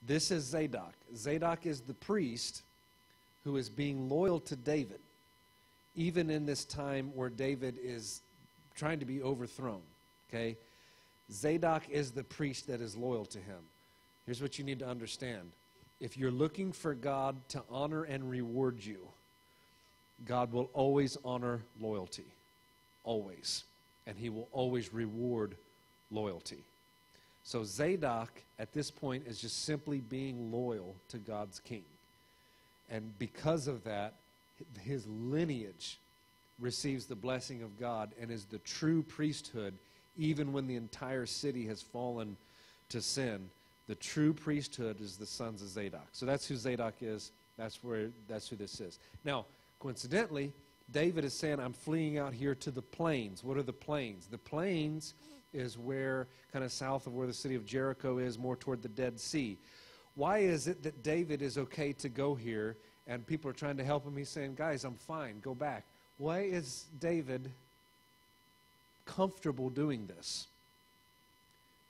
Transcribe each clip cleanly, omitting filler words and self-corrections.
This is Zadok. Zadok is the priest who is being loyal to David, even in this time where David is trying to be overthrown. Okay? Zadok is the priest that is loyal to him. Here's what you need to understand. If you're looking for God to honor and reward you, God will always honor loyalty. Always. And he will always reward loyalty. So Zadok, at this point, is just simply being loyal to God's king. And because of that, his lineage receives the blessing of God and is the true priesthood, even when the entire city has fallen to sin. The true priesthood is the sons of Zadok. So that's who Zadok is. That's who this is. Now, coincidentally, David is saying, I'm fleeing out here to the plains. What are the plains? The plains is where, kind of south of where the city of Jericho is, more toward the Dead Sea. Why is it that David is okay to go here and people are trying to help him? He's saying, guys, I'm fine, go back. Why is David comfortable doing this?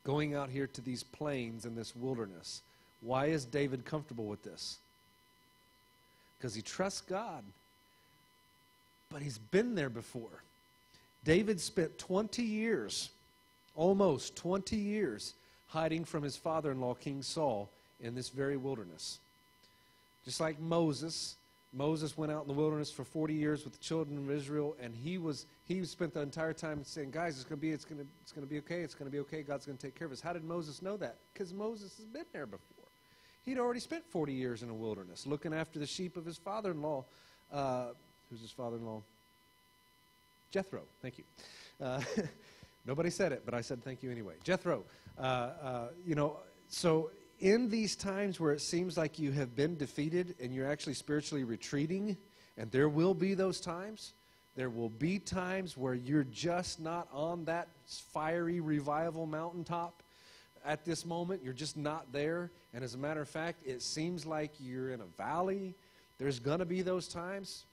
Going out here to these plains and this wilderness. Why is David comfortable with this? Because he trusts God. But he's been there before. David spent 20 years, almost 20 years, hiding from his father-in-law, King Saul, in this very wilderness. Just like Moses. Moses went out in the wilderness for 40 years with the children of Israel, and he spent the entire time saying, guys, it's going to be okay, it's going to be okay, God's going to take care of us. How did Moses know that? Because Moses has been there before. He'd already spent 40 years in a wilderness, looking after the sheep of his father-in-law. Who's his father-in-law? Jethro, thank you. Nobody said it, but I said thank you anyway. Jethro, so in these times where it seems like you have been defeated and you're actually spiritually retreating, and there will be those times, there will be times where you're just not on that fiery revival mountaintop at this moment. You're just not there. And as a matter of fact, it seems like you're in a valley. There's going to be those times.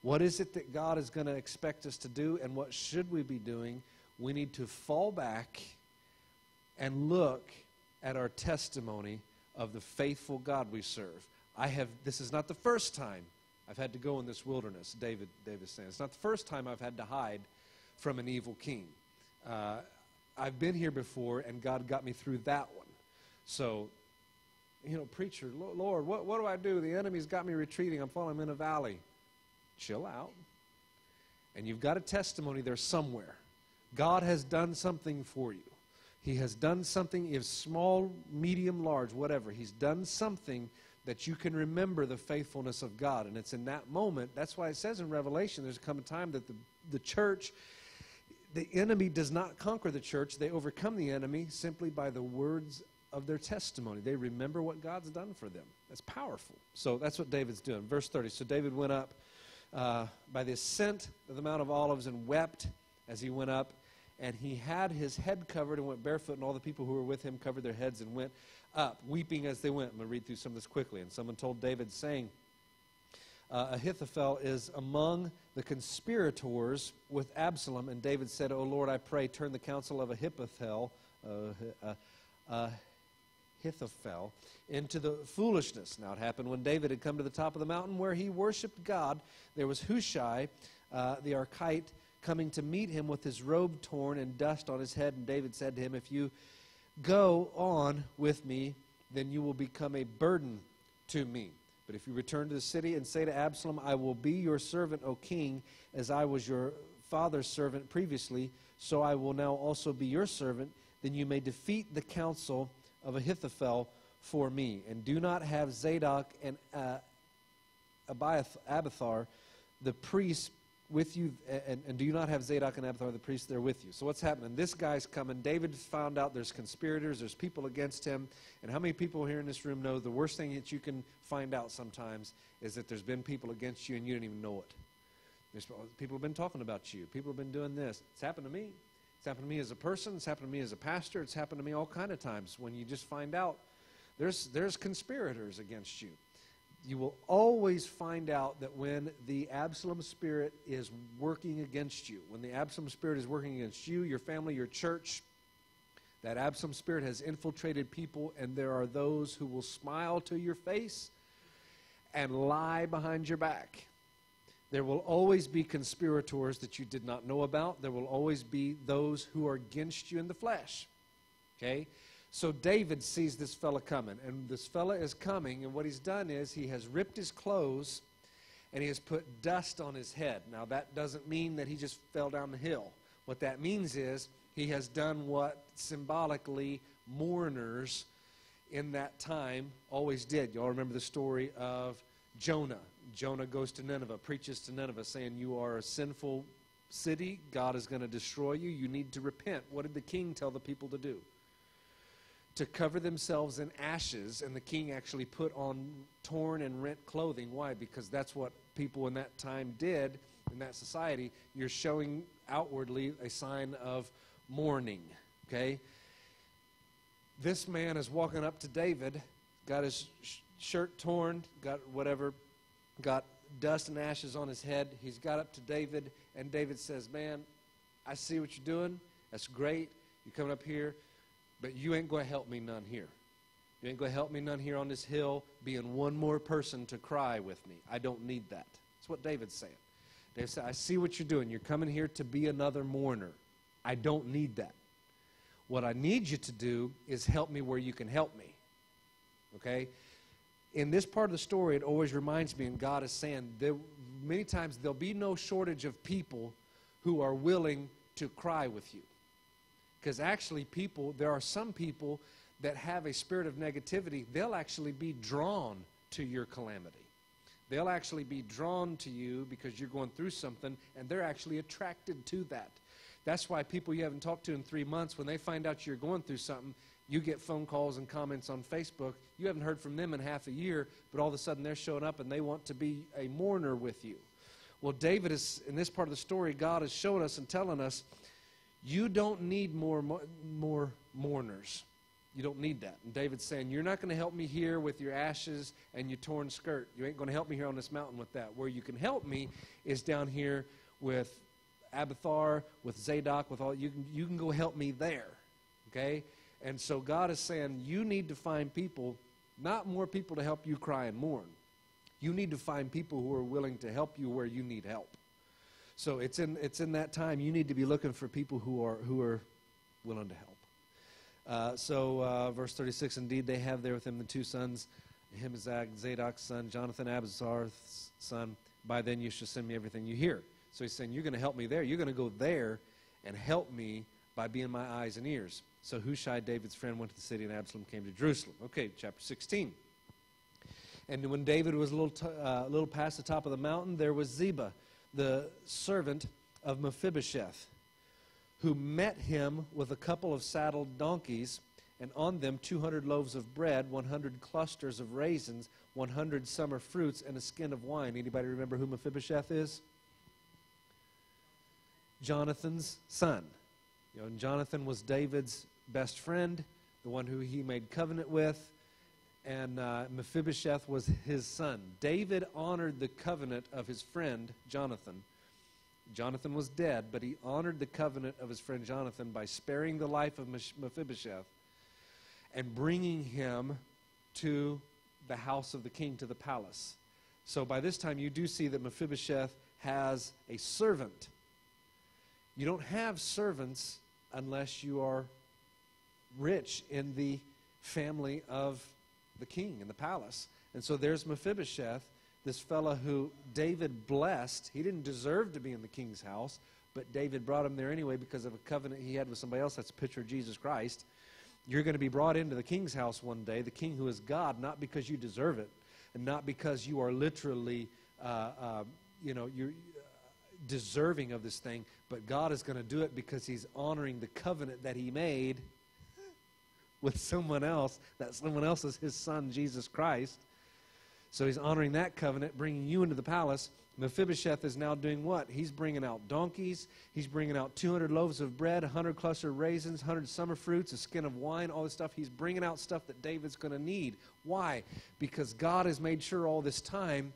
What is it that God is going to expect us to do, and what should we be doing? We need to fall back and look at our testimony of the faithful God we serve. This is not the first time I've had to go in this wilderness, David is saying. It's not the first time I've had to hide from an evil king. I've been here before, and God got me through that one. So, preacher, Lord, what do I do? The enemy's got me retreating. I'm falling in a valley. Chill out. And you've got a testimony there somewhere. God has done something for you. He has done something, if small, medium, large, whatever. He's done something that you can remember the faithfulness of God. And it's in that moment. That's why it says in Revelation, there's come a time that the church, the enemy does not conquer the church. They overcome the enemy simply by the words of their testimony. They remember what God's done for them. That's powerful. So that's what David's doing. Verse 30, so David went up by the ascent of the Mount of Olives and wept as he went up. And he had his head covered and went barefoot, and all the people who were with him covered their heads and went up, weeping as they went. I'm going to read through some of this quickly. And someone told David, saying, Ahithophel is among the conspirators with Absalom. And David said, O Lord, I pray, turn the counsel of Ahithophel into the foolishness. Now it happened when David had come to the top of the mountain where he worshipped God. There was Hushai, the Archite, coming to meet him with his robe torn and dust on his head. And David said to him, if you go on with me, then you will become a burden to me. But if you return to the city and say to Absalom, I will be your servant, O king, as I was your father's servant previously, so I will now also be your servant, then you may defeat the counsel of Ahithophel for me. And do not have Zadok and Abiathar, the priests, with you, and do you not have Zadok and Abiathar the priests there with you? So what's happening? This guy's coming. David found out there's conspirators, there's people against him. And how many people here in this room know the worst thing that you can find out sometimes is that there's been people against you and you didn't even know it. People have been talking about you. People have been doing this. It's happened to me. It's happened to me as a person. It's happened to me as a pastor. It's happened to me all kind of times when you just find out there's conspirators against you. You will always find out that when the Absalom spirit is working against you, when the Absalom spirit is working against you, your family, your church, That Absalom spirit has infiltrated people, and there are those who will smile to your face and lie behind your back. There will always be conspirators that you did not know about. There will always be those who are against you in the flesh. Okay? So David sees this fella coming, and this fella is coming, and what he's done is he has ripped his clothes, and he has put dust on his head. Now, that doesn't mean that he just fell down the hill. What that means is he has done what symbolically mourners in that time always did. You all remember the story of Jonah. Jonah goes to Nineveh, preaches to Nineveh, saying, you are a sinful city. God is going to destroy you. You need to repent. What did the king tell the people to do? To cover themselves in ashes, and the king actually put on torn and rent clothing. Why? Because that's what people in that time did in that society. You're showing outwardly a sign of mourning. Okay? This man is walking up to David, got his shirt torn, got whatever, got dust and ashes on his head. He's got up to David, and David says, man, I see what you're doing. That's great. You're coming up here, but you ain't going to help me none here. You ain't going to help me none here on this hill being one more person to cry with me. I don't need that. That's what David's saying. David said, I see what you're doing. You're coming here to be another mourner. I don't need that. What I need you to do is help me where you can help me. Okay? In this part of the story, it always reminds me, and God is saying, many times there'll be no shortage of people who are willing to cry with you. Because actually there are some people that have a spirit of negativity. They'll actually be drawn to your calamity. They'll actually be drawn to you because you're going through something, and they're actually attracted to that. That's why people you haven't talked to in 3 months, when they find out you're going through something, you get phone calls and comments on Facebook. You haven't heard from them in half a year, but all of a sudden they're showing up and they want to be a mourner with you. Well, David is, in this part of the story, God is showing us and telling us, you don't need more mourners. You don't need that. And David's saying, you're not going to help me here with your ashes and your torn skirt. You ain't going to help me here on this mountain with that. Where you can help me is down here with Abiathar, with Zadok, with all. You can go help me there. Okay? And so God is saying, you need to find people, not more people to help you cry and mourn. You need to find people who are willing to help you where you need help. So it's in that time you need to be looking for people who are willing to help. Verse 36, indeed they have there with him the two sons, Ahimelech, Zadok's son, Jonathan, Abizar's son. By then you shall send me everything you hear. So he's saying, you're going to help me there. You're going to go there and help me by being my eyes and ears. So Hushai, David's friend, went to the city, and Absalom came to Jerusalem. Okay, chapter 16. And when David was a little past the top of the mountain, there was Ziba, the servant of Mephibosheth, who met him with a couple of saddled donkeys, and on them 200 loaves of bread, 100 clusters of raisins, 100 summer fruits, and a skin of wine. Anybody remember who Mephibosheth is? Jonathan's son. You know, and Jonathan was David's best friend, the one who he made covenant with, and Mephibosheth was his son. David honored the covenant of his friend Jonathan. Jonathan was dead, but he honored the covenant of his friend Jonathan by sparing the life of Mephibosheth and bringing him to the house of the king, to the palace. So by this time you do see that Mephibosheth has a servant. You don't have servants unless you are rich in the family of the king in the palace. And so there's Mephibosheth, this fellow who David blessed. He didn't deserve to be in the king's house, but David brought him there anyway because of a covenant he had with somebody else. That's a picture of Jesus Christ. You're going to be brought into the king's house one day, the king who is God, not because you deserve it, and not because you are literally, you're deserving of this thing, but God is going to do it because he's honoring the covenant that he made with someone else. That someone else is his son, Jesus Christ. So he's honoring that covenant, bringing you into the palace. Mephibosheth is now doing what? He's bringing out donkeys. He's bringing out 200 loaves of bread, 100 cluster of raisins, 100 summer fruits, a skin of wine, all this stuff. He's bringing out stuff that David's going to need. Why? Because God has made sure all this time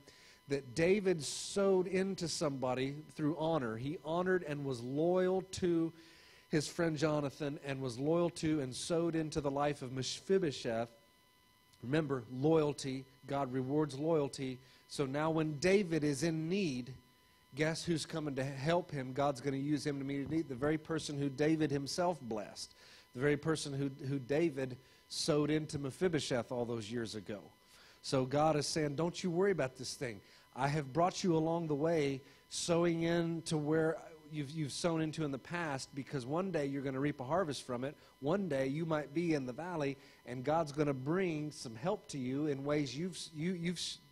that David sowed into somebody through honor. He honored and was loyal to his friend Jonathan and was loyal to and sowed into the life of Mephibosheth. Remember, loyalty. God rewards loyalty. So now when David is in need, guess who's coming to help him? God's going to use him to meet his need. The very person who David himself blessed. The very person who David sowed into Mephibosheth all those years ago. So God is saying, don't you worry about this thing. I have brought you along the way, sowing into where you've sown into in the past, because one day you're going to reap a harvest from it. One day you might be in the valley, and God's going to bring some help to you in ways you've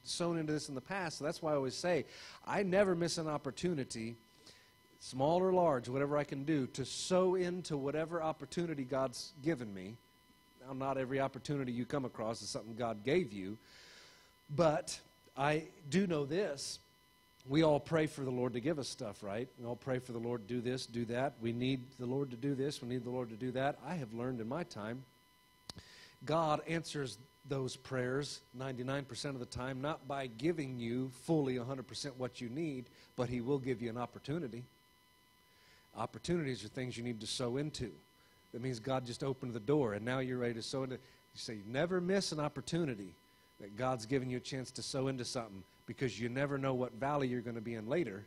sown into this in the past. So that's why I always say, I never miss an opportunity, small or large, whatever I can do, to sow into whatever opportunity God's given me. Now, not every opportunity you come across is something God gave you, but I do know this. We all pray for the Lord to give us stuff, right? We all pray for the Lord to do this, do that. We need the Lord to do this. We need the Lord to do that. I have learned in my time, God answers those prayers 99% of the time, not by giving you fully 100% what you need, but He will give you an opportunity. Opportunities are things you need to sow into. That means God just opened the door, and now you're ready to sow into. You say, never miss an opportunity that God's giving you a chance to sow into something, because you never know what valley you're going to be in later,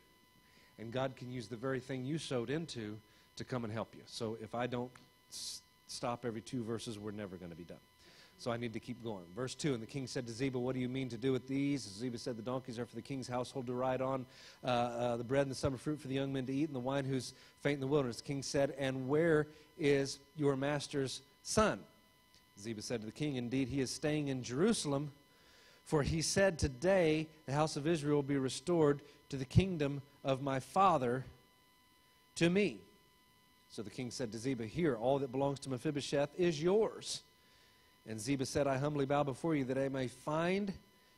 and God can use the very thing you sowed into to come and help you. So if I don't stop every 2 verses, we're never going to be done. So I need to keep going. Verse 2, and the king said to Ziba, what do you mean to do with these? Ziba said, the donkeys are for the king's household to ride on, the bread and the summer fruit for the young men to eat, and the wine who's faint in the wilderness. The king said, and where is your master's son? Ziba said to the king, indeed, he is staying in Jerusalem, for he said, today the house of Israel will be restored to the kingdom of my father to me. So the king said to Ziba, here, all that belongs to Mephibosheth is yours. And Ziba said, I humbly bow before you that I may find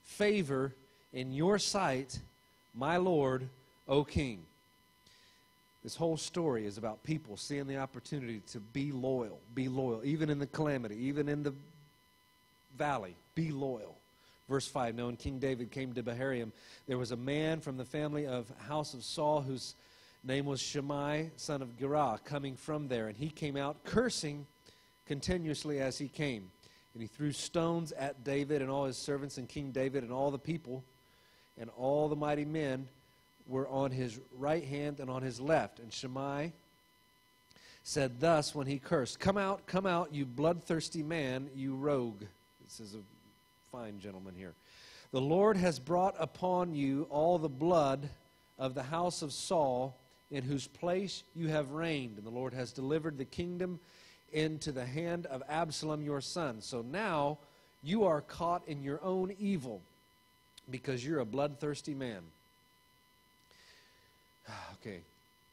favor in your sight, my lord, O king. This whole story is about people seeing the opportunity to be loyal, even in the calamity, even in the valley, be loyal. Verse 5, now when King David came to Bahurim, there was a man from the family of house of Saul whose name was Shimei, son of Gerah, coming from there. And he came out cursing continuously as he came. And he threw stones at David and all his servants, and King David and all the people, and all the mighty men were on his right hand and on his left. And Shimei said thus when he cursed, come out, you bloodthirsty man, you rogue. This is a fine gentleman here. The Lord has brought upon you all the blood of the house of Saul, in whose place you have reigned. And the Lord has delivered the kingdom into the hand of Absalom your son. So now you are caught in your own evil, because you're a bloodthirsty man. Okay,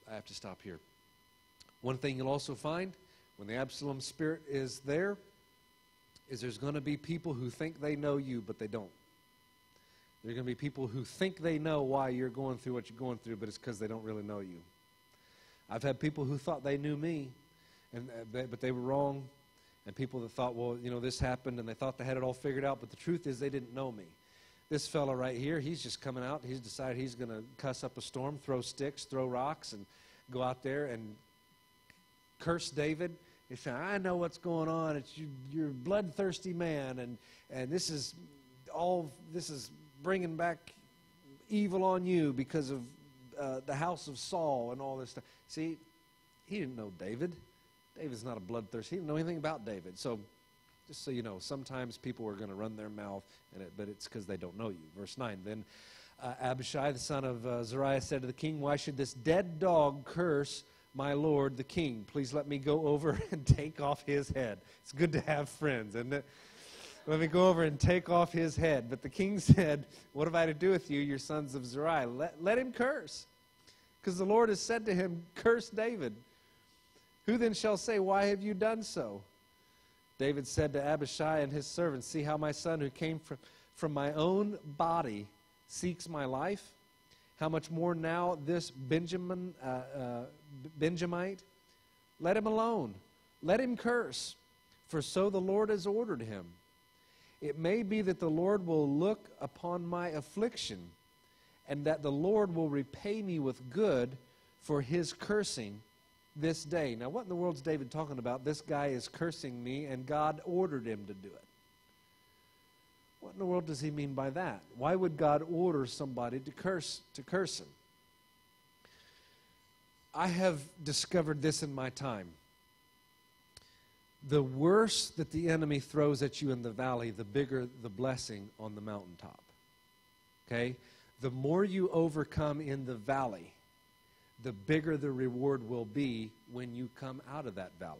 I have to stop here. One thing you'll also find when the Absalom spirit is there is there's going to be people who think they know you, but they don't. There are going to be people who think they know why you're going through what you're going through, but it's because they don't really know you. I've had people who thought they knew me, but they were wrong. And people that thought, well, you know, this happened, and they thought they had it all figured out, but the truth is they didn't know me. This fellow right here, he's just coming out. He's decided he's going to cuss up a storm, throw sticks, throw rocks, and go out there and curse David. He's saying, I know what's going on. It's you're a bloodthirsty man, and this is bringing back evil on you because of the house of Saul and all this stuff. See, he didn't know David. David's not a bloodthirsty. He didn't know anything about David. So just so you know, sometimes people are going to run their mouth, but it's because they don't know you. Verse 9, then Abishai, the son of Zeruiah, said to the king, why should this dead dog curse my lord the king? Please let me go over and take off his head. It's good to have friends, isn't it? Let me go over and take off his head. But the king said, what have I to do with you, your sons of Zeruiah? Let him curse, because the Lord has said to him, curse David. Who then shall say, why have you done so? David said to Abishai and his servants, see how my son who came from my own body seeks my life? How much more now this Benjamite? Let him alone. Let him curse, for so the Lord has ordered him. It may be that the Lord will look upon my affliction, and that the Lord will repay me with good for his cursing, this day. Now, what in the world is David talking about? This guy is cursing me, and God ordered him to do it. What in the world does he mean by that? Why would God order somebody to curse him? I have discovered this in my time. The worse that the enemy throws at you in the valley, the bigger the blessing on the mountaintop. Okay? The more you overcome in the valley, the bigger the reward will be when you come out of that valley.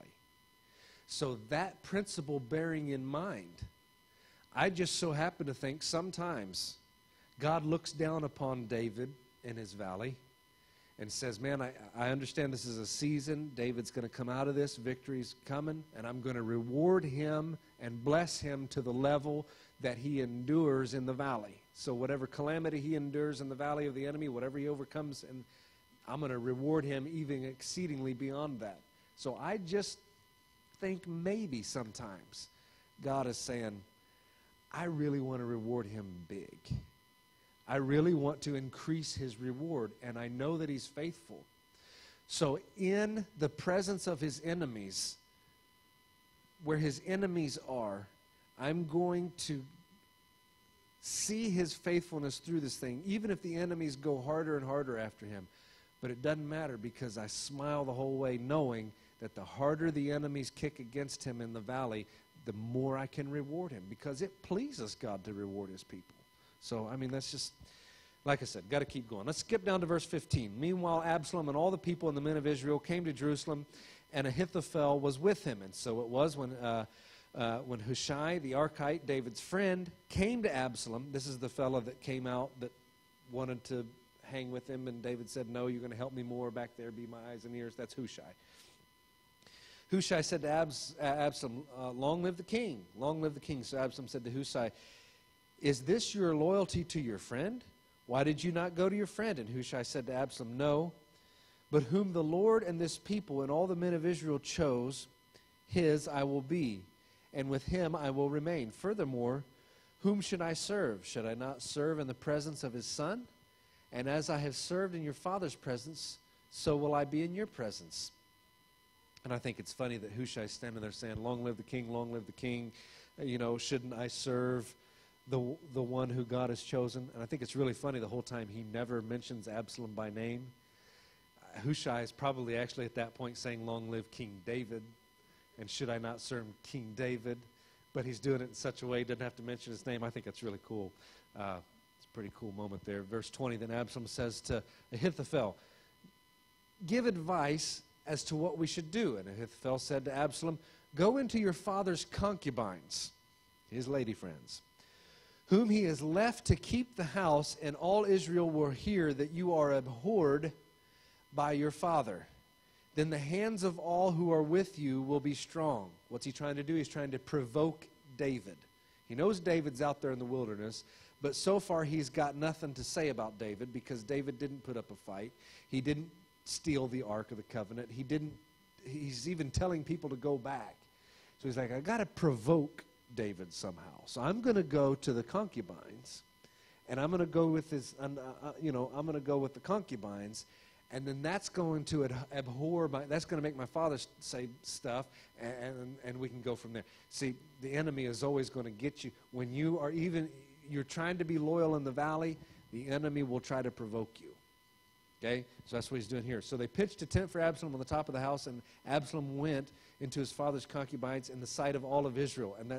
So that principle bearing in mind, I just so happen to think sometimes God looks down upon David in his valley and says, man, I understand this is a season. David's going to come out of this. Victory's coming. And I'm going to reward him and bless him to the level that he endures in the valley. So whatever calamity he endures in the valley of the enemy, whatever he overcomes, and I'm going to reward him even exceedingly beyond that. So I just think maybe sometimes God is saying, I really want to reward him big. I really want to increase his reward, and I know that he's faithful. So in the presence of his enemies, where his enemies are, I'm going to see his faithfulness through this thing, even if the enemies go harder and harder after him. But it doesn't matter, because I smile the whole way knowing that the harder the enemies kick against him in the valley, the more I can reward him, because it pleases God to reward his people. So, I mean, that's just, like I said, got to keep going. Let's skip down to verse 15. Meanwhile, Absalom and all the people and the men of Israel came to Jerusalem, and Ahithophel was with him. And so it was when Hushai, the Archite, David's friend, came to Absalom. This is the fellow that came out that wanted to hang with him, and David said, no, you're going to help me more back there, be my eyes and ears. That's Hushai. Hushai said to Absalom, long live the king, long live the king. So Absalom said to Hushai, is this your loyalty to your friend? Why did you not go to your friend? And Hushai said to Absalom, no, but whom the Lord and this people and all the men of Israel chose, his I will be, and with him I will remain. Furthermore, whom should I serve? Should I not serve in the presence of his son? And as I have served in your father's presence, so will I be in your presence. And I think it's funny that Hushai's standing there saying, long live the king, long live the king. You know, shouldn't I serve the one who God has chosen? And I think it's really funny the whole time he never mentions Absalom by name. Hushai is probably actually at that point saying, long live King David, and should I not serve King David? But he's doing it in such a way he doesn't have to mention his name. I think that's really cool. It's a pretty cool moment there. Verse 20, then Absalom says to Ahithophel, give advice as to what we should do. And Ahithophel said to Absalom, go into your father's concubines, his lady friends, whom he has left to keep the house, and all Israel will hear that you are abhorred by your father. Then the hands of all who are with you will be strong. What's he trying to do? He's trying to provoke David. He knows David's out there in the wilderness, but so far he's got nothing to say about David, because David didn't put up a fight. He didn't steal the Ark of the Covenant. He's even telling people to go back. So he's like, I got to provoke David somehow. So I'm going to go to the concubines, and I'm going to go with I'm going to go with the concubines, and then that's going to abhor that's going to make my father say stuff, and we can go from there. See, the enemy is always going to get you when you're trying to be loyal in the valley. The enemy will try to provoke you. Okay, so that's what he's doing here. So they pitched a tent for Absalom on the top of the house, and Absalom went into his father's concubines in the sight of all of Israel. And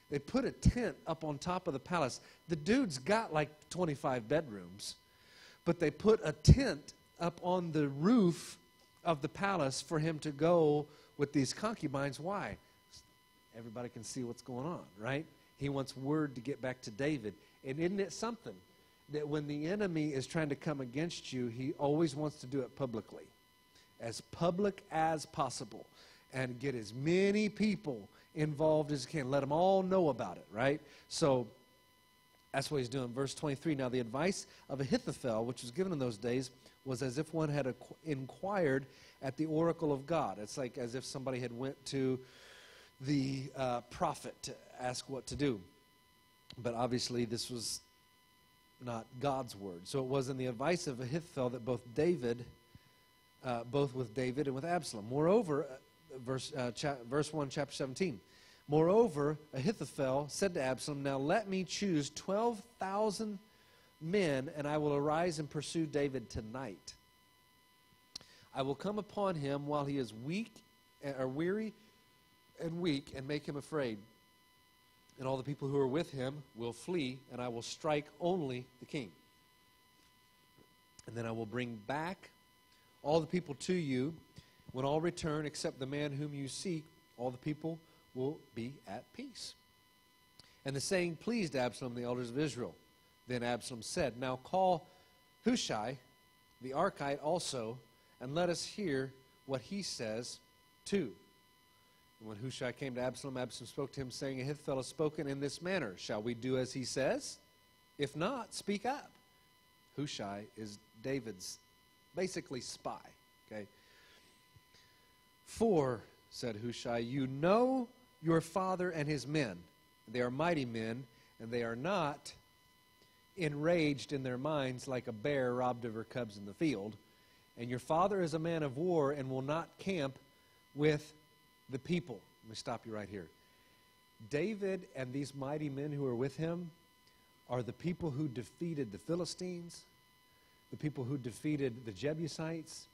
they put a tent up on top of the palace. The dude's got like 25 bedrooms, but they put a tent up on the roof of the palace for him to go with these concubines. Why? Everybody can see what's going on, right? He wants word to get back to David. And isn't it something that when the enemy is trying to come against you, he always wants to do it publicly, as public as possible, and get as many people involved as he can. Let them all know about it, right? So that's what he's doing. Verse 23, now the advice of Ahithophel, which was given in those days, was as if one had inquired at the oracle of God. It's like as if somebody had went to the prophet to ask what to do. But obviously this was not God's word. So it was in the advice of Ahithophel that both David both with David and with Absalom. Moreover, verse 1, chapter 17. Moreover, Ahithophel said to Absalom, now let me choose 12,000 men, and I will arise and pursue David tonight. I will come upon him while he is weary and weak, and make him afraid. And all the people who are with him will flee, and I will strike only the king. And then I will bring back all the people to you. When all return, except the man whom you seek, all the people will be at peace. And the saying pleased Absalom, the elders of Israel. Then Absalom said, now call Hushai, the Archite also, and let us hear what he says too. And when Hushai came to Absalom, Absalom spoke to him, saying, Ahithophel has spoken in this manner. Shall we do as he says? If not, speak up. Hushai is David's basically spy. Okay. For, said Hushai, you know your father and his men. They are mighty men, and they are not enraged in their minds like a bear robbed of her cubs in the field. And your father is a man of war and will not camp with the people. Let me stop you right here. David and these mighty men who are with him are the people who defeated the Philistines, the people who defeated the Jebusites.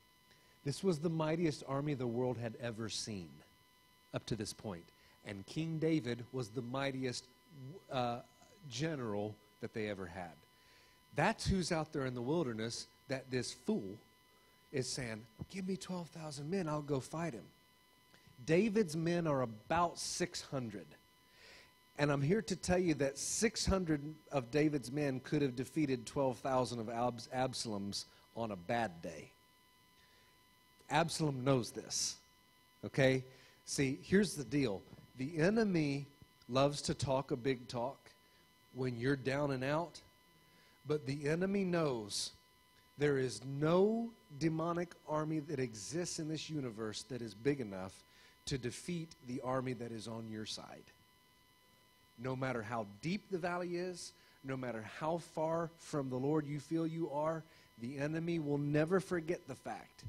This was the mightiest army the world had ever seen up to this point. And King David was the mightiest general that they ever had. That's who's out there in the wilderness that this fool is saying, give me 12,000 men, I'll go fight him. David's men are about 600. And I'm here to tell you that 600 of David's men could have defeated 12,000 of Absalom's on a bad day. Absalom knows this. Okay? See, here's the deal. The enemy loves to talk a big talk when you're down and out, but the enemy knows there is no demonic army that exists in this universe that is big enough to defeat the army that is on your side. No matter how deep the valley is, no matter how far from the Lord you feel you are, the enemy will never forget the fact,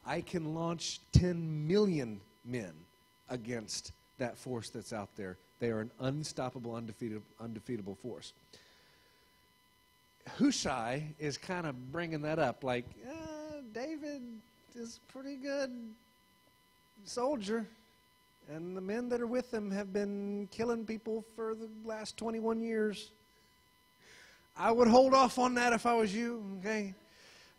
I can launch 10 million men against that force that's out there. They are an unstoppable, undefeatable force. Hushai is kind of bringing that up like, David is a pretty good soldier, and the men that are with him have been killing people for the last 21 years. I would hold off on that if I was you, okay?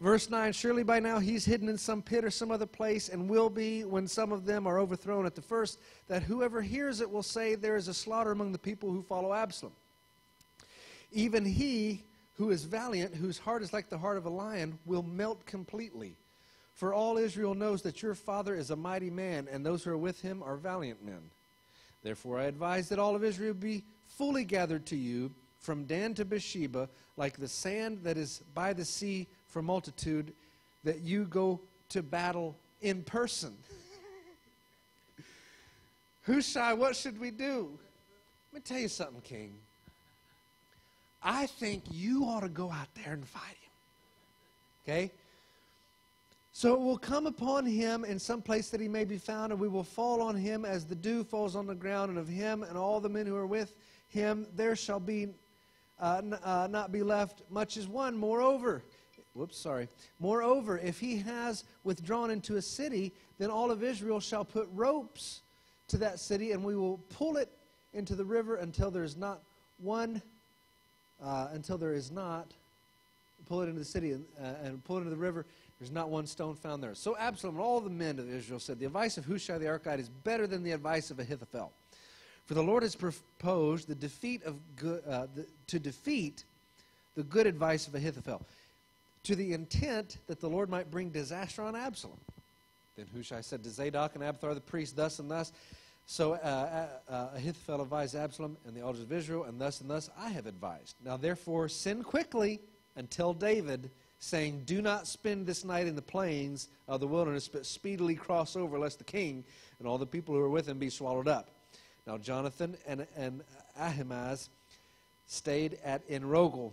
Verse 9, surely by now he's hidden in some pit or some other place, and will be when some of them are overthrown at the first, that whoever hears it will say, there is a slaughter among the people who follow Absalom. Even he who is valiant, whose heart is like the heart of a lion, will melt completely. For all Israel knows that your father is a mighty man, and those who are with him are valiant men. Therefore I advise that all of Israel be fully gathered to you, from Dan to Beersheba, like the sand that is by the sea for multitude, that you go to battle in person. Hushai, what should we do? Let me tell you something, King. I think you ought to go out there and fight him. Okay? So it will come upon him in some place that he may be found, and we will fall on him as the dew falls on the ground, and of him and all the men who are with him there shall be not be left much as one. Moreover, if he has withdrawn into a city, then all of Israel shall put ropes to that city, and we will pull it into the river until there is not one. Pull it into the city and pull it into the river. There's not one stone found there. So Absalom and all the men of Israel said, the advice of Hushai the Archite is better than the advice of Ahithophel. For the Lord has proposed to defeat the good advice of Ahithophel, to the intent that the Lord might bring disaster on Absalom. Then Hushai said to Zadok and Abiathar the priests, thus and thus. So Ahithophel advised Absalom and the elders of Israel, and thus I have advised. Now therefore send quickly and tell David, saying, do not spend this night in the plains of the wilderness, but speedily cross over, lest the king and all the people who are with him be swallowed up. Now Jonathan and Ahimaaz stayed at Enrogel,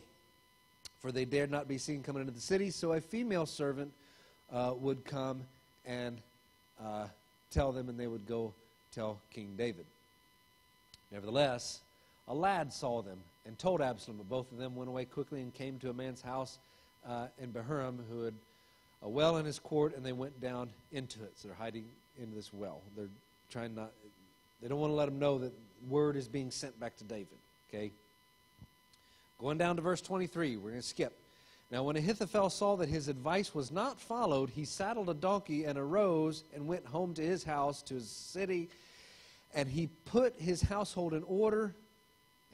for they dared not be seen coming into the city. So a female servant would come and tell them, and they would go tell King David. Nevertheless, a lad saw them and told Absalom, but both of them went away quickly and came to a man's house in Bahurim who had a well in his court, and they went down into it. So they're hiding into this well. They don't want to let him know that word is being sent back to David. Okay? Going down to verse 23, we're going to skip. Now when Ahithophel saw that his advice was not followed, he saddled a donkey and arose and went home to his house, to his city, and he put his household in order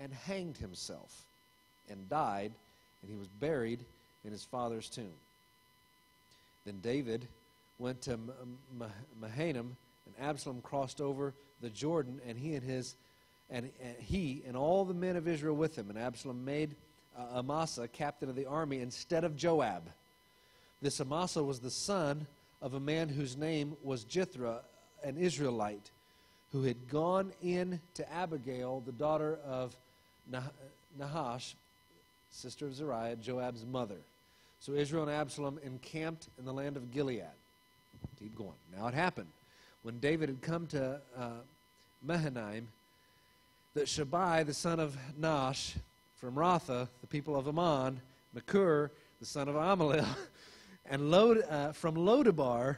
and hanged himself and died, and he was buried in his father's tomb. Then David went to Mahanaim, and Absalom crossed over the Jordan, and he and all the men of Israel with him. And Absalom made Amasa captain of the army instead of Joab. This Amasa was the son of a man whose name was Jithra, an Israelite, who had gone in to Abigail, the daughter of Nahash, sister of Zeruiah, Joab's mother. So Israel and Absalom encamped in the land of Gilead. Keep going. Now it happened, when David had come to Mahanaim, that Shabai, the son of Nash, from Ratha, the people of Ammon, Machir, the son of Amalel, and from Lodebar,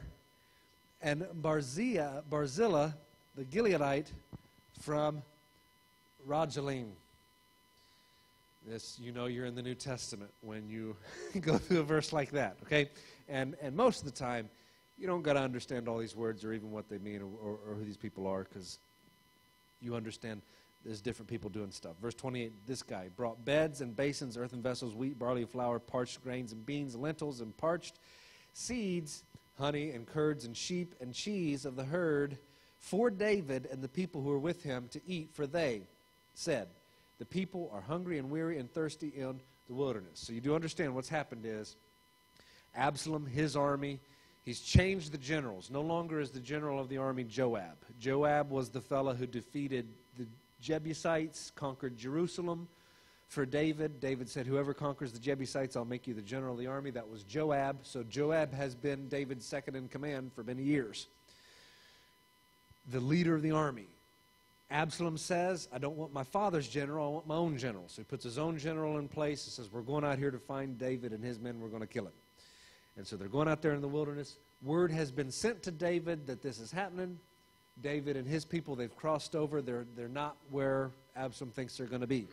and Barzillai, the Gileadite, from Rajalim. This, you know, you're in the New Testament when you go through a verse like that, okay? And most of the time, you don't got to understand all these words or even what they mean or who these people are, because you understand there's different people doing stuff. Verse 28, this guy brought beds and basins, earthen vessels, wheat, barley, flour, parched grains and beans, lentils and parched seeds, honey and curds and sheep and cheese of the herd for David and the people who were with him to eat, for they said, the people are hungry and weary and thirsty in the wilderness. So you do understand what's happened is Absalom, his army, he's changed the generals. No longer is the general of the army Joab. Joab was the fellow who defeated the Jebusites, conquered Jerusalem for David. David said, whoever conquers the Jebusites, I'll make you the general of the army. That was Joab. So Joab has been David's second in command for many years. The leader of the army. Absalom says, I don't want my father's general, I want my own general. So he puts his own general in place. He says, we're going out here to find David and his men, we're going to kill him. And so they're going out there in the wilderness. Word has been sent to David that this is happening. David and his people, they've crossed over. They're not where Absalom thinks they're going to be.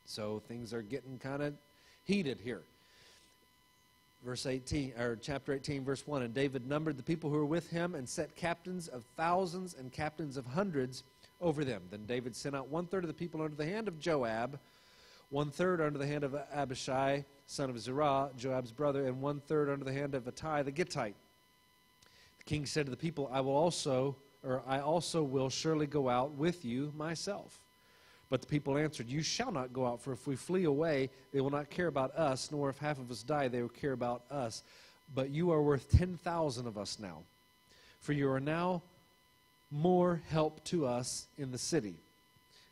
So things are getting kind of heated here. Verse 18, or chapter 18, verse 1, and David numbered the people who were with him and set captains of thousands and captains of hundreds over them. Then David sent out 1/3 of the people under the hand of Joab, 1/3 under the hand of Abishai, son of Zeruiah, Joab's brother, and 1/3 under the hand of Ittai the Gittite. The king said to the people, I also will surely go out with you myself. But the people answered, you shall not go out, for if we flee away, they will not care about us, nor if half of us die, they will care about us. But you are worth 10,000 of us now, for you are now more help to us in the city.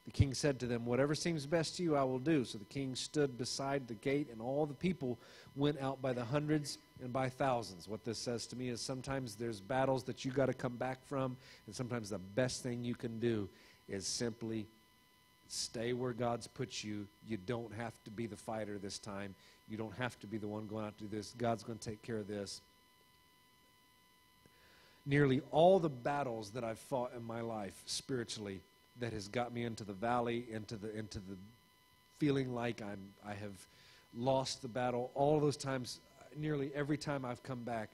The king said to them, whatever seems best to you, I will do. So the king stood beside the gate, and all the people went out by the hundreds and by thousands. What this says to me is sometimes there's battles that you got to come back from, and sometimes the best thing you can do is simply stay where God's put you. You don't have to be the fighter this time. You don't have to be the one going out to do this. God's going to take care of this. Nearly all the battles that I've fought in my life spiritually that has got me into the valley, into the feeling like I have lost the battle, all those times, nearly every time I've come back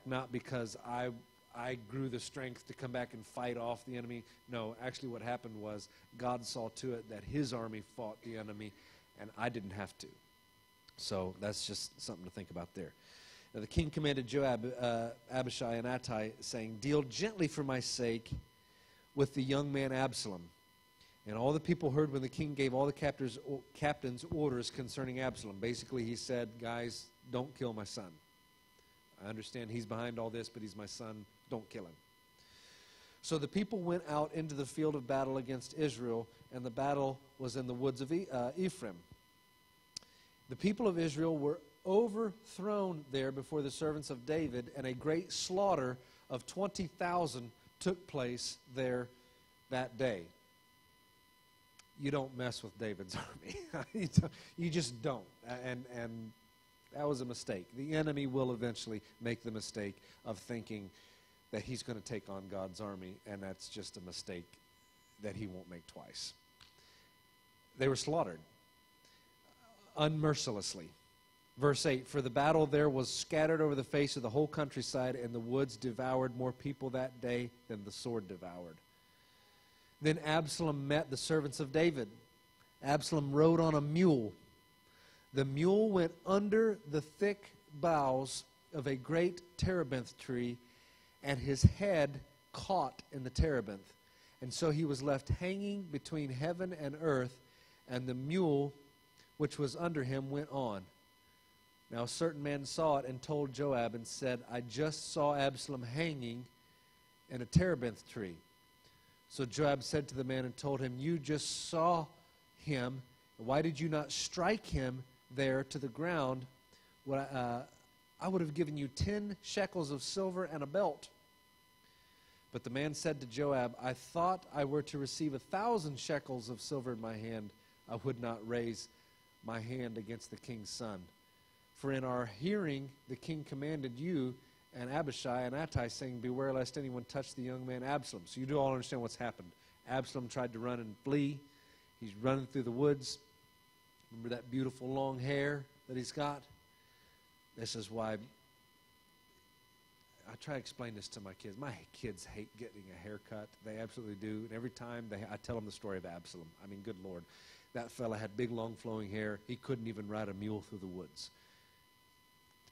not because I grew the strength to come back and fight off the enemy. No, actually what happened was God saw to it that his army fought the enemy, and I didn't have to. So that's just something to think about there. Now the king commanded Joab, Abishai, and Ittai, saying, deal gently for my sake with the young man Absalom. And all the people heard when the king gave all the captains orders concerning Absalom. Basically he said, guys, don't kill my son. I understand he's behind all this, but he's my son. Don't kill him. So the people went out into the field of battle against Israel, and the battle was in the woods of Ephraim. The people of Israel were overthrown there before the servants of David, and a great slaughter of 20,000 took place there that day. You don't mess with David's army. You just don't. And that was a mistake. The enemy will eventually make the mistake of thinking that he's going to take on God's army, and that's just a mistake that he won't make twice. They were slaughtered unmercilessly. Verse 8, for the battle there was scattered over the face of the whole countryside, and the woods devoured more people that day than the sword devoured. Then Absalom met the servants of David. Absalom rode on a mule. The mule went under the thick boughs of a great terebinth tree, and his head caught in the terebinth. And so he was left hanging between heaven and earth, and the mule which was under him went on. Now a certain man saw it and told Joab and said, I just saw Absalom hanging in a terebinth tree. So Joab said to the man and told him, you just saw him. Why did you not strike him there to the ground? I would have given you 10 shekels of silver and a belt. But the man said to Joab, I thought I were to receive 1,000 shekels of silver in my hand. I would not raise my hand against the king's son. For in our hearing the king commanded you and Abishai and Attai, saying, beware lest anyone touch the young man Absalom. So you do all understand what's happened. Absalom tried to run and flee. He's running through the woods. Remember that beautiful long hair that he's got? This is why I try to explain this to my kids. My kids hate getting a haircut. They absolutely do. And every time I tell them the story of Absalom. I mean, good Lord. That fella had big, long, flowing hair. He couldn't even ride a mule through the woods.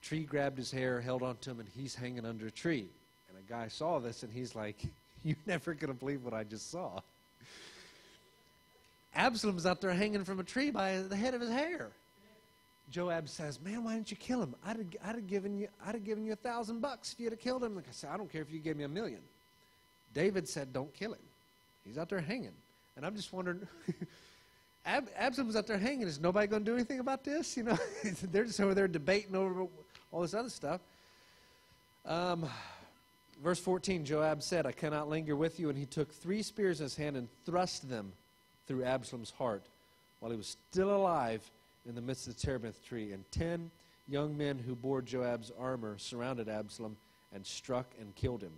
The tree grabbed his hair, held onto him, and he's hanging under a tree. And a guy saw this, and he's like, you're never going to believe what I just saw. Absalom's out there hanging from a tree by the head of his hair. Joab says, man, why didn't you kill him? I'd have given you $1,000 if you'd have killed him. Like I said, I don't care if you gave me $1 million. David said, don't kill him. He's out there hanging. And I'm just wondering, Absalom's out there hanging. Is nobody going to do anything about this? You know, they're just over there debating over all this other stuff. Verse 14, Joab said, I cannot linger with you. And he took 3 spears in his hand and thrust them through Absalom's heart while he was still alive in the midst of the terebinth tree. And 10 young men who bore Joab's armor surrounded Absalom and struck and killed him.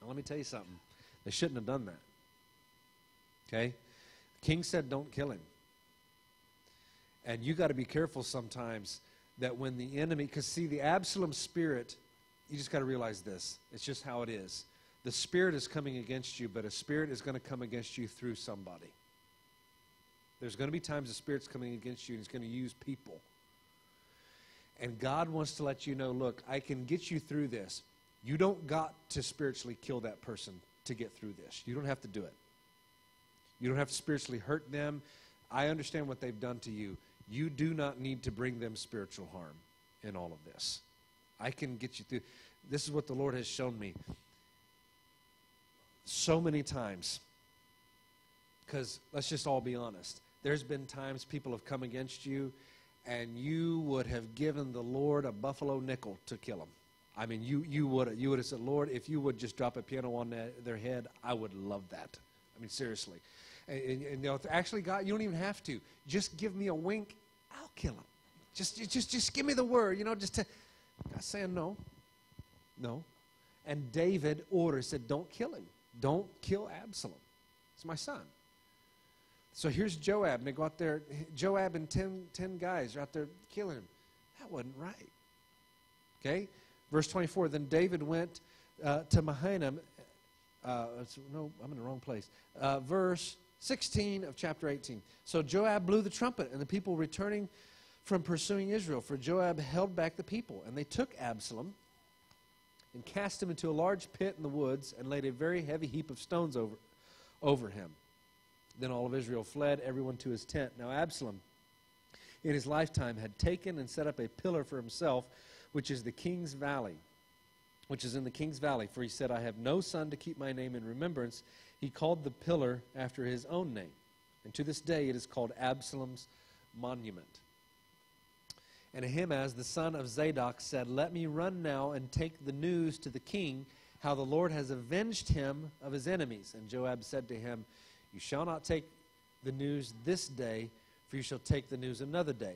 Now let me tell you something. They shouldn't have done that. Okay? The king said don't kill him. And you got to be careful sometimes that when the enemy, because see, the Absalom spirit, you just got to realize this. It's just how it is. The spirit is coming against you, but a spirit is going to come against you through somebody. There's going to be times the Spirit's coming against you, and He's going to use people. And God wants to let you know, look, I can get you through this. You don't got to spiritually kill that person to get through this. You don't have to do it. You don't have to spiritually hurt them. I understand what they've done to you. You do not need to bring them spiritual harm in all of this. I can get you through. This is what the Lord has shown me so many times. Because let's just all be honest. There's been times people have come against you, and you would have given the Lord a buffalo nickel to kill them. I mean, you would have said, Lord, if you would just drop a piano on their head, I would love that. I mean, seriously. And they'll actually, God, you don't even have to. Just give me a wink, I'll kill him. Just give me the word, you know, just to. God's saying no. No. And David said, don't kill him. Don't kill Absalom. It's my son. So here's Joab, and they go out there. Joab and 10 guys are out there killing him. That wasn't right. Okay? Verse 24, then David went to Mahanaim. No, I'm in the wrong place. Verse 16 of chapter 18. So Joab blew the trumpet, and the people returning from pursuing Israel. For Joab held back the people, and they took Absalom and cast him into a large pit in the woods and laid a very heavy heap of stones over him. Then all of Israel fled, everyone to his tent. Now Absalom, in his lifetime, had taken and set up a pillar for himself, which is in the king's valley. For he said, I have no son to keep my name in remembrance. He called the pillar after his own name. And to this day it is called Absalom's monument. And Ahimaaz, the son of Zadok, said, "Let me run now and take the news to the king, how the Lord has avenged him of his enemies." And Joab said to him, "You shall not take the news this day, for you shall take the news another day.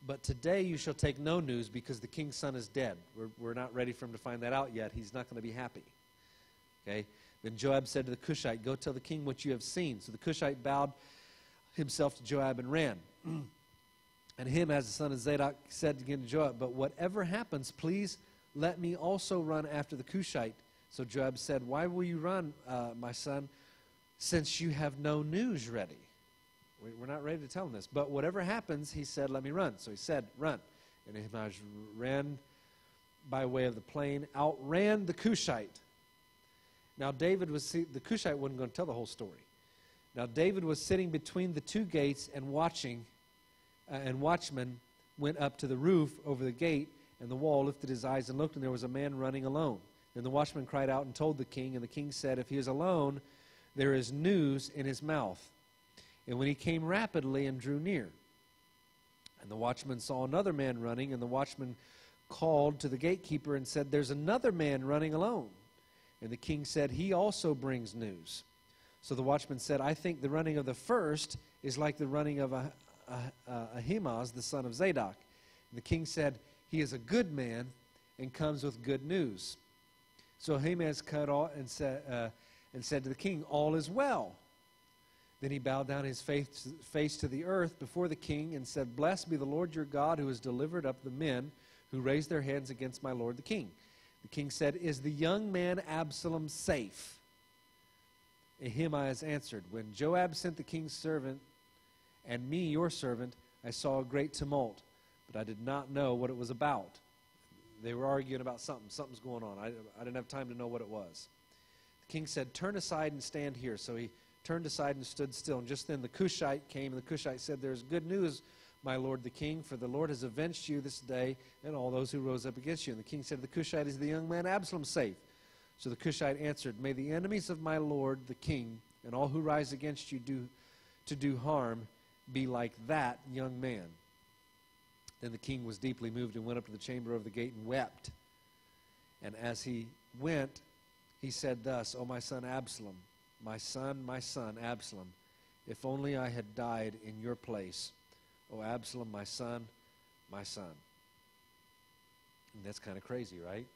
But today you shall take no news, because the king's son is dead." We're not ready for him to find that out yet. He's not going to be happy. Okay? Then Joab said to the Cushite, "Go tell the king what you have seen." So the Cushite bowed himself to Joab and ran. And Ahimaaz, the son of Zadok, said again to Joab, "But whatever happens, please let me also run after the Cushite." So Joab said, "Why will you run, my son, since you have no news ready?" We're not ready to tell him this. "But whatever happens," he said, "let me run." So he said, "Run." And Ahimaaz ran by way of the plain, outran the Cushite. Now David was, the Cushite wasn't going to tell the whole story. Now David was sitting between the two gates and watching, and watchmen went up to the roof over the gate and the wall, lifted his eyes and looked, and there was a man running alone. Then the watchman cried out and told the king, and the king said, "If he is alone, there is news in his mouth." And when he came rapidly and drew near, and the watchman saw another man running, and the watchman called to the gatekeeper and said, "There's another man running alone." And the king said, "He also brings news." So the watchman said, "I think the running of the first is like the running of Ahimaaz, the son of Zadok." And the king said, "He is a good man and comes with good news." So Ahimaaz cut off and said to the king, "All is well." Then he bowed down his face to the earth before the king and said, "Blessed be the Lord your God, who has delivered up the men who raised their hands against my lord the king." The king said, "Is the young man Absalom safe?" Ahimaaz answered, "When Joab sent the king's servant and me, your servant, I saw a great tumult, but I did not know what it was about." They were arguing about something. Something's going on. I didn't have time to know what it was. The king said, "Turn aside and stand here." So he turned aside and stood still. And just then the Cushite came, and the Cushite said, "There is good news, my lord the king, for the Lord has avenged you this day and all those who rose up against you." And the king said to the Cushite, "Is the young man Absalom safe?" So the Cushite answered, "May the enemies of my lord the king and all who rise against you to do harm be like that young man." Then the king was deeply moved and went up to the chamber of the gate and wept. And as he went, he said thus, "O my son Absalom, my son, Absalom, if only I had died in your place. O Absalom, my son, my son." And that's kind of crazy, right?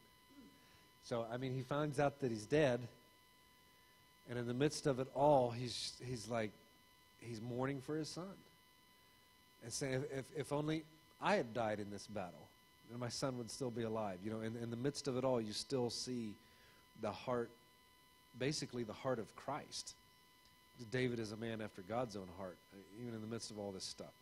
So, I mean, he finds out that he's dead, and in the midst of it all, he's mourning for his son. And saying, if only I had died in this battle, then my son would still be alive. You know, in the midst of it all, you still see the heart, basically the heart of Christ. David is a man after God's own heart, even in the midst of all this stuff.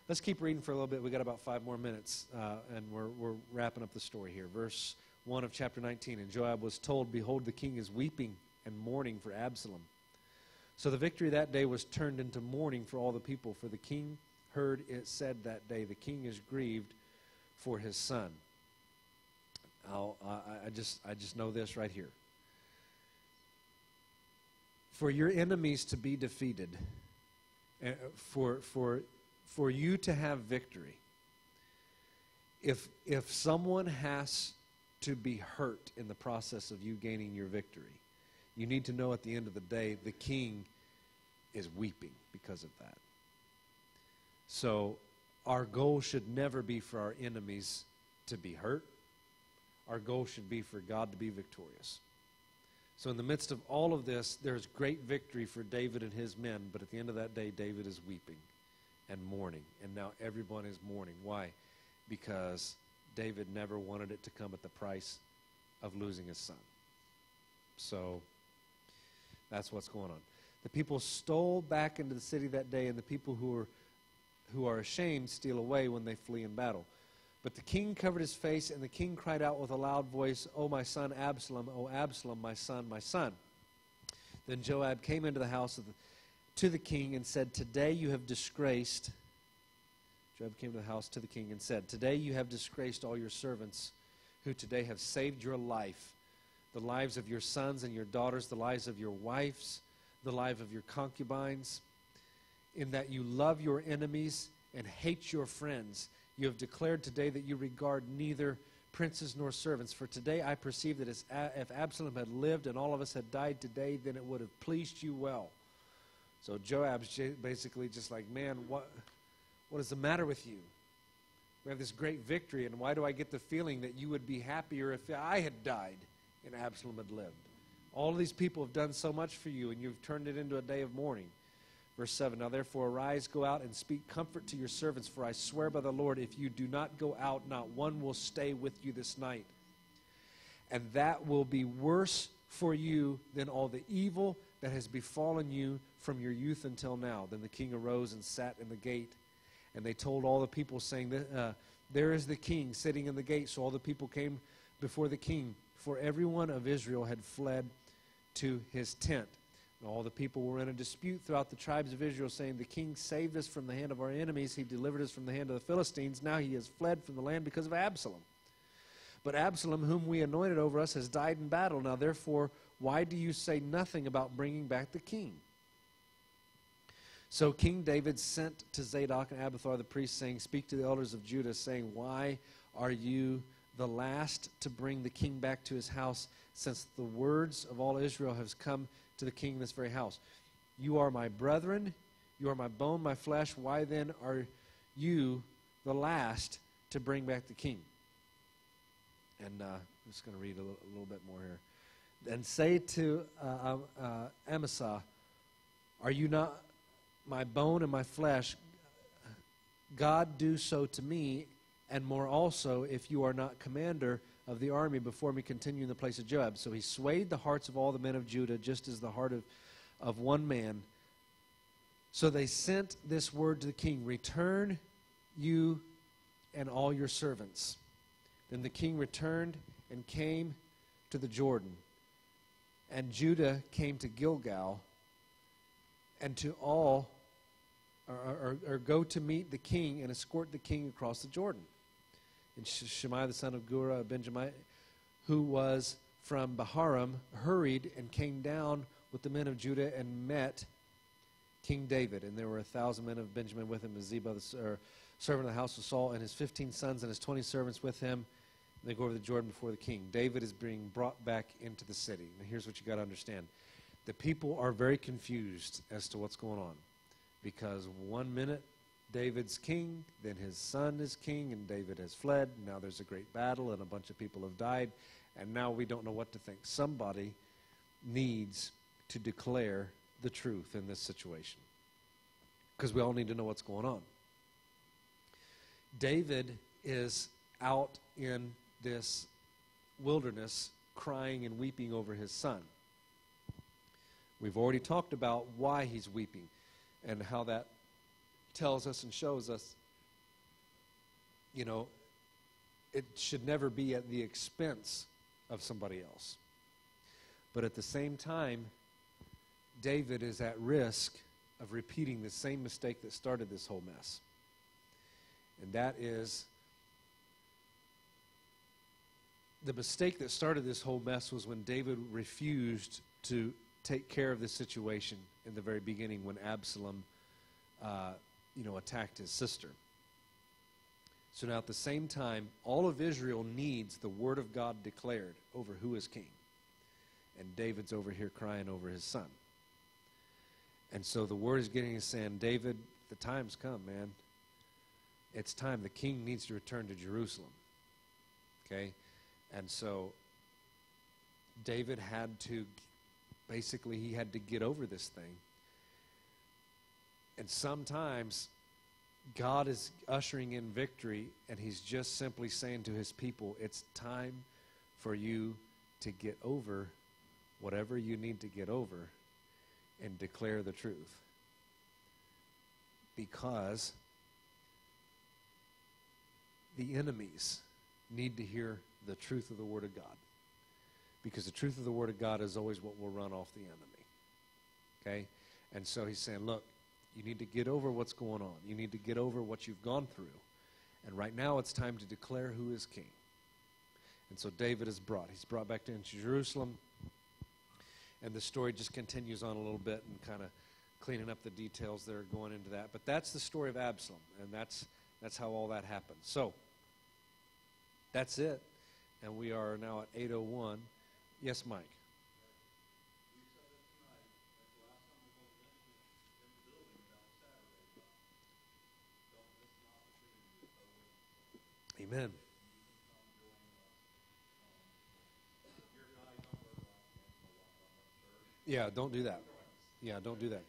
Let's keep reading for a little bit. We got about 5 more minutes, and we're wrapping up the story here. Verse 1 of chapter 19. And Joab was told, "Behold, the king is weeping and mourning for Absalom." So the victory that day was turned into mourning for all the people, for the king heard it said that day, "The king is grieved for his son." I just know this right here. For your enemies to be defeated, for you to have victory, if someone has to be hurt in the process of you gaining your victory, you need to know at the end of the day, the king is weeping because of that. So our goal should never be for our enemies to be hurt. Our goal should be for God to be victorious. So in the midst of all of this, there's great victory for David and his men, but at the end of that day, David is weeping and mourning, and now everyone is mourning. Why? Because David never wanted it to come at the price of losing his son. So that's what's going on. The people stole back into the city that day, and the people who are ashamed steal away when they flee in battle. But the king covered his face, and the king cried out with a loud voice, "O my son Absalom, O Absalom, my son, my son." Then Joab came into the house to the king and said, "Today you have disgraced." Joab came to the house to the king and said, "Today you have disgraced all your servants who today have saved your life, the lives of your sons and your daughters, the lives of your wives, the lives of your concubines, in that you love your enemies and hate your friends. You have declared today that you regard neither princes nor servants. For today I perceive that if Absalom had lived and all of us had died today, then it would have pleased you well. So Joab's basically just like, man, what is the matter with you? We have this great victory, and why do I get the feeling that you would be happier if I had died and Absalom had lived? All of these people have done so much for you, and you've turned it into a day of mourning. Verse 7, now therefore arise, go out, and speak comfort to your servants, for I swear by the Lord, if you do not go out, not one will stay with you this night. And that will be worse for you than all the evil that has befallen you from your youth until now. Then the king arose and sat in the gate. And they told all the people, saying, there is the king sitting in the gate. So all the people came before the king, for everyone of Israel had fled to his tent. And all the people were in a dispute throughout the tribes of Israel, saying, the king saved us from the hand of our enemies. He delivered us from the hand of the Philistines. Now he has fled from the land because of Absalom. But Absalom, whom we anointed over us, has died in battle. Now therefore, why do you say nothing about bringing back the king? So King David sent to Zadok and Abiathar the priests, saying, speak to the elders of Judah, saying, why are you the last to bring the king back to his house, since the words of all Israel have come to the king in this very house? You are my brethren, you are my bone, my flesh. Why then are you the last to bring back the king? And I'm just going to read a little bit more here. And say to Amasa, are you not my bone and my flesh? God do so to me, and more also, if you are not commander of the army before me, continue in the place of Joab. So he swayed the hearts of all the men of Judah, just as the heart of one man. So they sent this word to the king, return you and all your servants. Then the king returned and came to the Jordan. And Judah came to Gilgal, and to all, or go to meet the king and escort the king across the Jordan. And Shimei the son of Gera, a Benjamite, who was from Baharam, hurried and came down with the men of Judah and met King David. And there were 1,000 men of Benjamin with him, Ziba, the servant of the house of Saul, and his 15 sons and his 20 servants with him. And they go over the Jordan before the king. David is being brought back into the city. Now here's what you got to understand. The people are very confused as to what's going on, because one minute David's king, then his son is king, and David has fled. Now there's a great battle, and a bunch of people have died, and now we don't know what to think. Somebody needs to declare the truth in this situation, because we all need to know what's going on. David is out in this wilderness crying and weeping over his son. We've already talked about why he's weeping and how that tells us and shows us, you know, it should never be at the expense of somebody else. But at the same time, David is at risk of repeating the same mistake that started this whole mess. And that is, the mistake that started this whole mess was when David refused to take care of this situation in the very beginning when Absalom, attacked his sister. So now at the same time, all of Israel needs the word of God declared over who is king. And David's over here crying over his son. And so the word is getting his saying, David, the time's come, man. It's time. The king needs to return to Jerusalem. Okay? And so David had to, basically, he had to get over this thing. And sometimes God is ushering in victory, and he's just simply saying to his people, it's time for you to get over whatever you need to get over and declare the truth. Because the enemies need to hear the truth of the Word of God. Because the truth of the Word of God is always what will run off the enemy. Okay? And so he's saying, look, you need to get over what's going on. You need to get over what you've gone through. And right now it's time to declare who is king. And so David is brought. He's brought back into Jerusalem. And the story just continues on a little bit and kind of cleaning up the details that are going into that. But that's the story of Absalom. And that's That's how all that happens. So, that's it. And we are now at 8:01. Yes, Mike. Amen. Yeah, don't do that. Yeah, don't do that.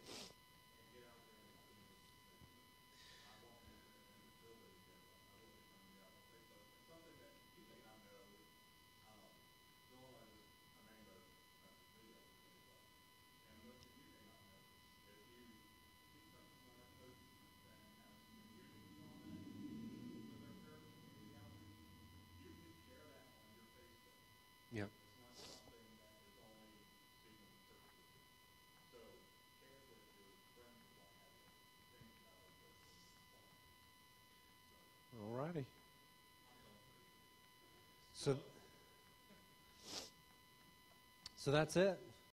Yeah. All righty. So that's it.